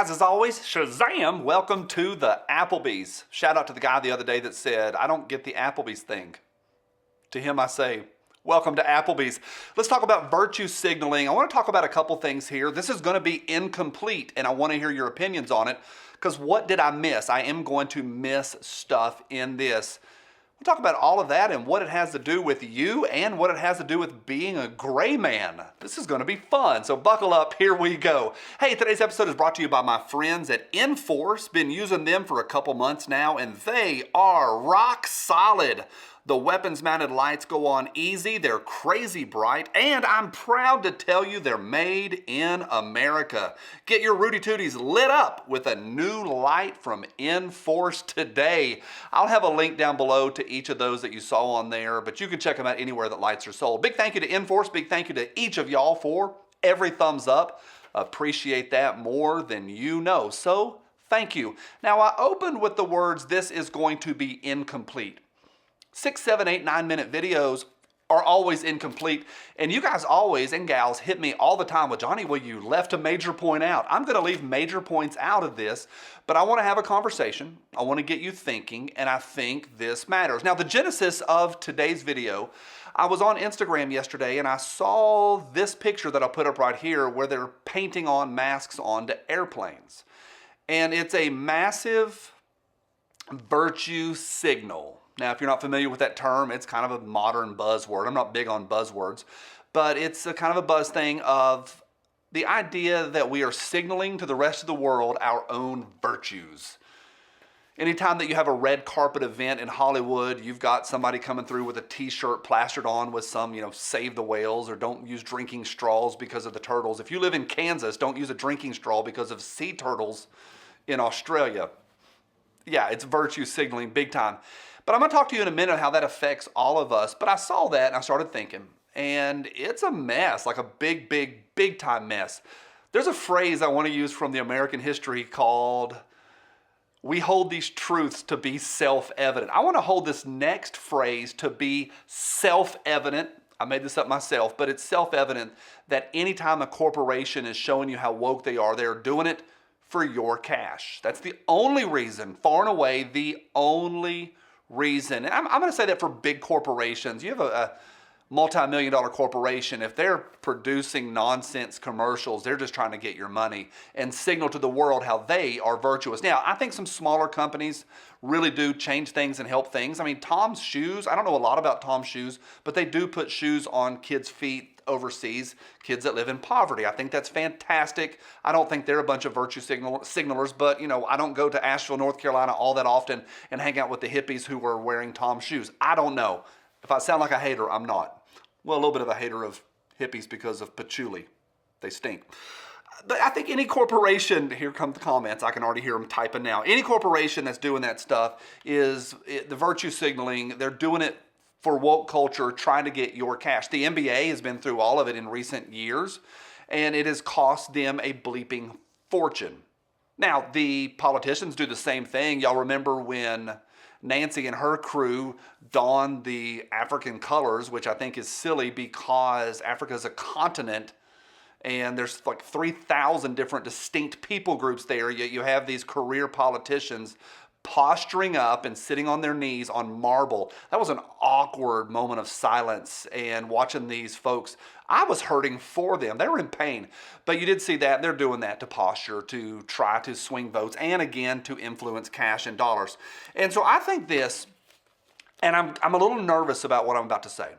Guys, as always, Shazam, welcome to the Applebee's. Shout out to the guy the other day that said, I don't get the Applebee's thing. To him I say, welcome to Applebee's. Let's talk about virtue signaling. I want to talk about a couple things here. This is going to be incomplete and I want to hear your opinions on it because what did I miss? I am going to miss stuff in this. We'll talk about all of that and what it has to do with you and what it has to do with being a gray man. This is going to be fun, so buckle up, here we go. Hey, today's episode is brought to you by my friends at Enforce. Been using them for a couple months now and they are rock solid. The weapons-mounted lights go on easy, they're crazy bright, and I'm proud to tell you they're made in America. Get your Rudy Tooties lit up with a new light from Enforce today. I'll have a link down below to each of those that you saw on there, but you can check them out anywhere that lights are sold. Big thank you to Enforce, big thank you to each of y'all for every thumbs up. Appreciate that more than you know, so thank you. Now I opened with the words, this is going to be incomplete. 6, 7, 8, 9-minute videos are always incomplete. And you guys always, and gals, hit me all the time with, Johnny, well, you left a major point out. I'm going to leave major points out of this, but I want to have a conversation. I want to get you thinking, and I think this matters. Now, the genesis of today's video, I was on Instagram yesterday, and I saw this picture that I'll put up right here where they're painting on masks onto airplanes. And it's a massive virtue signal. Now, if you're not familiar with that term, it's kind of a modern buzzword. I'm not big on buzzwords, but it's a kind of a buzz thing of the idea that we are signaling to the rest of the world our own virtues. Anytime that you have a red carpet event in Hollywood, you've got somebody coming through with a t-shirt plastered on with some, save the whales or don't use drinking straws because of the turtles. If you live in Kansas, don't use a drinking straw because of sea turtles in Australia. Yeah, it's virtue signaling big time. But I'm going to talk to you in a minute how that affects all of us. But I saw that and I started thinking, and it's a mess, like a big, big, big time mess. There's a phrase I want to use from the American history called, we hold these truths to be self-evident. I want to hold this next phrase to be self-evident. I made this up myself, but it's self-evident that anytime a corporation is showing you how woke they're doing it for your cash. That's the only reason, far and away, the only reason. And I'm going to say that for big corporations. You have a multi-million-dollar corporation. If they're producing nonsense commercials, they're just trying to get your money and signal to the world how they are virtuous. Now, I think some smaller companies really do change things and help things. I mean, Tom's shoes, I don't know a lot about Tom's shoes, but they do put shoes on kids' feet overseas, kids that live in poverty. I think that's fantastic. I don't think they're a bunch of virtue signalers, but I don't go to Asheville, North Carolina all that often and hang out with the hippies who are wearing Tom's shoes. I don't know. If I sound like a hater, I'm not. Well, a little bit of a hater of hippies because of patchouli. They stink. But I think any corporation, here come the comments, I can already hear them typing now. Any corporation that's doing that stuff is the virtue signaling. They're doing it for woke culture, trying to get your cash. The NBA has been through all of it in recent years, and it has cost them a bleeping fortune. Now, the politicians do the same thing. Y'all remember when Nancy and her crew donned the African colors, which I think is silly because Africa is a continent and there's like 3,000 different distinct people groups there, yet you have these career politicians posturing up and sitting on their knees on marble. That was an awkward moment of silence, and watching these folks, I was hurting for them. They were in pain. But you did see that. They're doing that to posture, to try to swing votes, and again, to influence cash and dollars. And so I think this, and I'm a little nervous about what I'm about to say,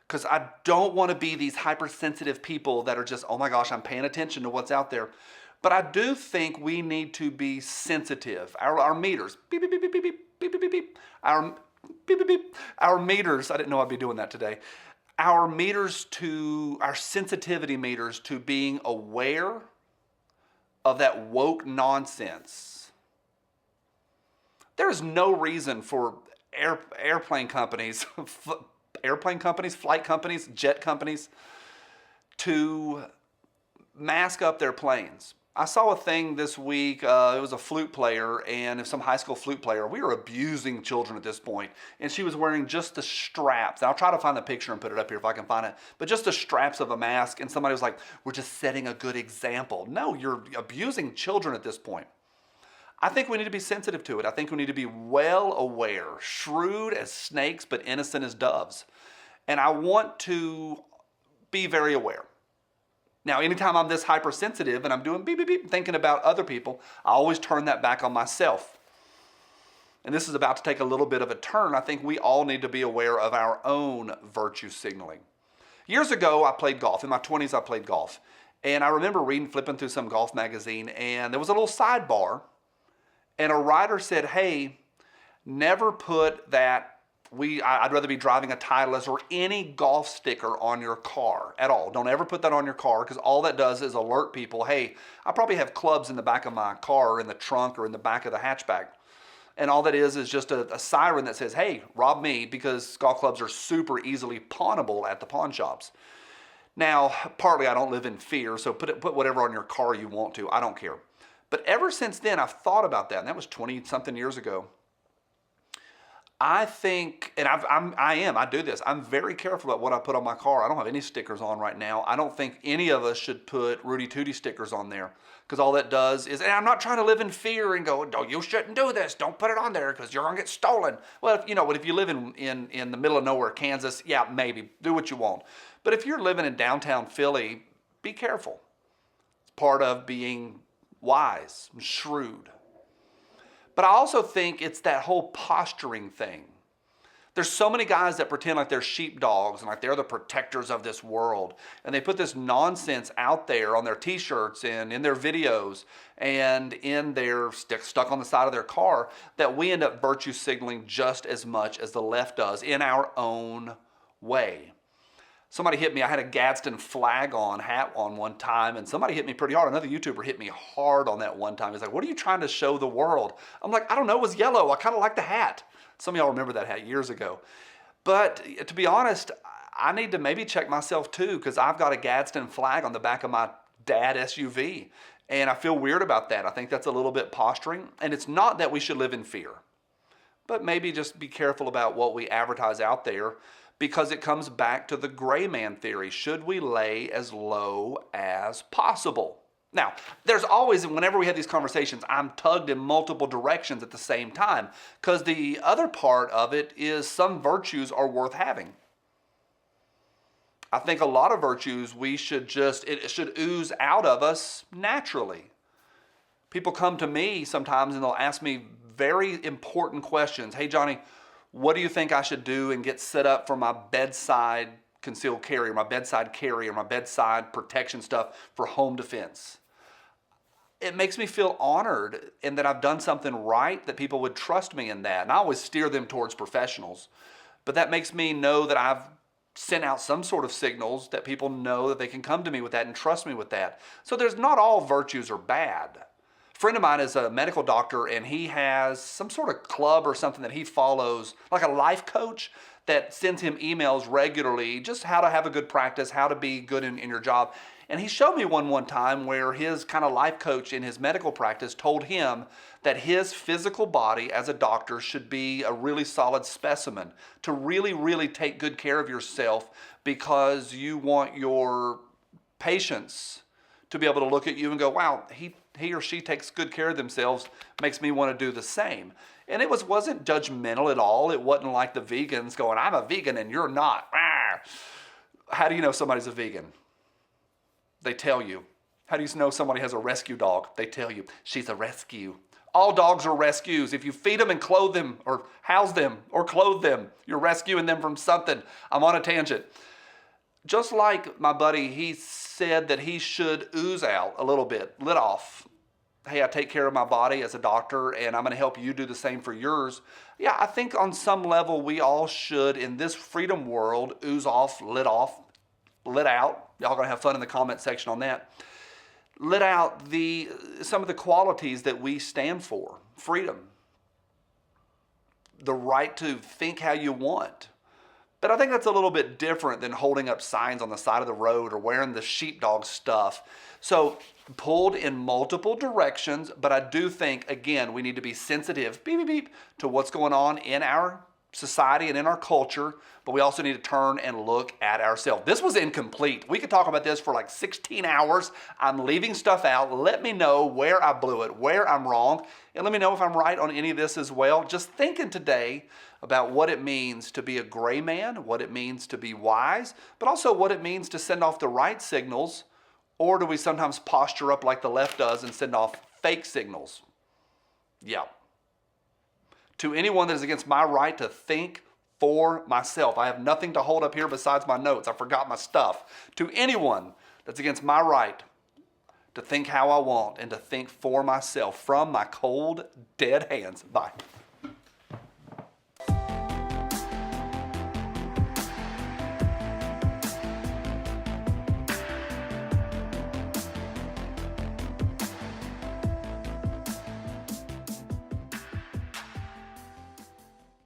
because I don't want to be these hypersensitive people that are just, oh my gosh, I'm paying attention to what's out there. But I do think we need to be sensitive. Our meters, beep, beep, beep, beep, beep, beep, beep, beep, beep. Our beep, beep, beep. Our meters, I didn't know I'd be doing that today. Our sensitivity meters to being aware of that woke nonsense. There is no reason for airplane companies, flight companies, jet companies to mask up their planes. I saw a thing this week. It was a flute player and some high school flute player. We were abusing children at this point, and she was wearing just the straps. And I'll try to find the picture and put it up here if I can find it. But just the straps of a mask, and somebody was like, "We're just setting a good example." No, you're abusing children at this point. I think we need to be sensitive to it. I think we need to be well aware, shrewd as snakes, but innocent as doves. And I want to be very aware. Now, anytime I'm this hypersensitive and I'm doing beep, beep, beep, thinking about other people, I always turn that back on myself. And this is about to take a little bit of a turn. I think we all need to be aware of our own virtue signaling. Years ago, I played golf. In my 20s, I played golf. And I remember flipping through some golf magazine, and there was a little sidebar, and a writer said, "Hey, never put that I'd rather be driving a Titleist or any golf sticker on your car at all. Don't ever put that on your car, because all that does is alert people, hey, I probably have clubs in the back of my car or in the trunk or in the back of the hatchback." And all that is just a siren that says, hey, rob me, because golf clubs are super easily pawnable at the pawn shops. Now, partly I don't live in fear, so put whatever on your car you want to. I don't care. But ever since then, I've thought about that, and that was 20-something years ago. I think, and I do this. I'm very careful about what I put on my car. I don't have any stickers on right now. I don't think any of us should put Rudy Tooty stickers on there, because all that does is, and I'm not trying to live in fear and go, no, you shouldn't do this. Don't put it on there because you're going to get stolen. Well, if you live in the middle of nowhere, Kansas, yeah, maybe. Do what you want. But if you're living in downtown Philly, be careful. It's part of being wise and shrewd. But I also think it's that whole posturing thing. There's so many guys that pretend like they're sheepdogs and like they're the protectors of this world. And they put this nonsense out there on their t-shirts and in their videos and in their stuck on the side of their car, that we end up virtue signaling just as much as the left does in our own way. Somebody hit me. I had a Gadsden flag hat on one time, and somebody hit me pretty hard. Another YouTuber hit me hard on that one time. He's like, "What are you trying to show the world?" I'm like, "I don't know. It was yellow. I kind of like the hat." Some of y'all remember that hat years ago. But to be honest, I need to maybe check myself too, because I've got a Gadsden flag on the back of my dad SUV, and I feel weird about that. I think that's a little bit posturing, and it's not that we should live in fear, but maybe just be careful about what we advertise out there, because it comes back to the gray man theory. Should we lay as low as possible? Now, there's always, whenever we have these conversations, I'm tugged in multiple directions at the same time, because the other part of it is some virtues are worth having. I think a lot of virtues it should ooze out of us naturally. People come to me sometimes and they'll ask me very important questions. "Hey, Johnny, what do you think I should do and get set up for my bedside concealed carry, or my bedside carry, or my bedside protection stuff for home defense?" It makes me feel honored in that I've done something right, that people would trust me in that. And I always steer them towards professionals. But that makes me know that I've sent out some sort of signals that people know that they can come to me with that and trust me with that. So there's not all virtues are bad. A friend of mine is a medical doctor, and he has some sort of club or something that he follows, like a life coach that sends him emails regularly, just how to have a good practice, how to be good in your job. And he showed me one time where his kind of life coach in his medical practice told him that his physical body as a doctor should be a really solid specimen, to really, really take good care of yourself, because you want your patients to be able to look at you and go, wow, he or she takes good care of themselves, makes me want to do the same. And it wasn't judgmental at all. It wasn't like the vegans going, "I'm a vegan and you're not." How do you know somebody's a vegan? They tell you. How do you know somebody has a rescue dog? They tell you, "She's a rescue." All dogs are rescues. If you feed them and clothe them, or house them or clothe them, you're rescuing them from something. I'm on a tangent. Just like my buddy, he said that he should ooze out a little bit, let off. Hey, I take care of my body as a doctor, and I'm going to help you do the same for yours. Yeah, I think on some level we all should, in this freedom world, ooze off, let out. Y'all going to have fun in the comment section on that. Let out some of the qualities that we stand for. Freedom. The right to think how you want. But I think that's a little bit different than holding up signs on the side of the road or wearing the sheepdog stuff. So pulled in multiple directions, but I do think, again, we need to be sensitive, beep, beep, beep, to what's going on in our society and in our culture, but we also need to turn and look at ourselves. This was incomplete. We could talk about this for like 16 hours. I'm leaving stuff out. Let me know where I blew it, where I'm wrong, and let me know if I'm right on any of this as well. Just thinking today about what it means to be a gray man, what it means to be wise, but also what it means to send off the right signals, or do we sometimes posture up like the left does and send off fake signals? Yeah. To anyone that is against my right to think for myself, I have nothing to hold up here besides my notes. I forgot my stuff. To anyone that's against my right to think how I want and to think for myself from my cold, dead hands. Bye.